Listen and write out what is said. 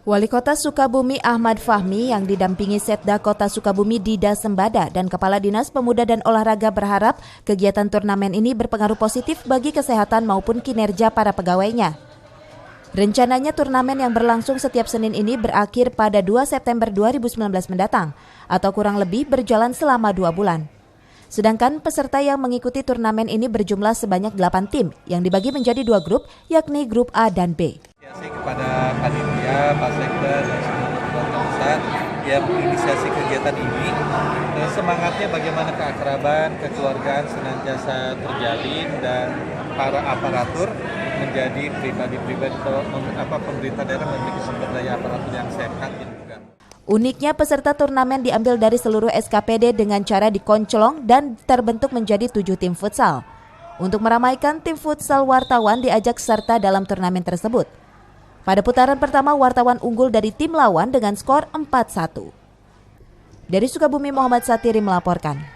Wali Kota Sukabumi Ahmad Fahmi yang didampingi Setda Kota Sukabumi Dida Sembada dan Kepala Dinas Pemuda dan Olahraga berharap kegiatan turnamen ini berpengaruh positif bagi kesehatan maupun kinerja para pegawainya. Rencananya turnamen yang berlangsung setiap Senin ini berakhir pada 2 September 2019 mendatang atau kurang lebih berjalan selama 2 bulan. Sedangkan peserta yang mengikuti turnamen ini berjumlah sebanyak 8 tim yang dibagi menjadi 2 grup, yakni grup A dan B. Kepada panitia, Pak Sekda dan seluruh keluarga besar yang menginisiasi kegiatan ini, semangatnya bagaimana keakraban, kekeluargaan senantiasa terjalin dan para aparatur menjadi pribadi-pribadi pemerintah daerah memiliki sumber daya aparatur yang sehat juga. Uniknya peserta turnamen diambil dari seluruh SKPD dengan cara dikoncolong dan terbentuk menjadi 7 tim futsal. Untuk meramaikan, tim futsal wartawan diajak serta dalam turnamen tersebut. Pada putaran pertama, wartawan unggul dari tim lawan dengan skor 4-1. Dari Sukabumi, Muhammad Satiri melaporkan.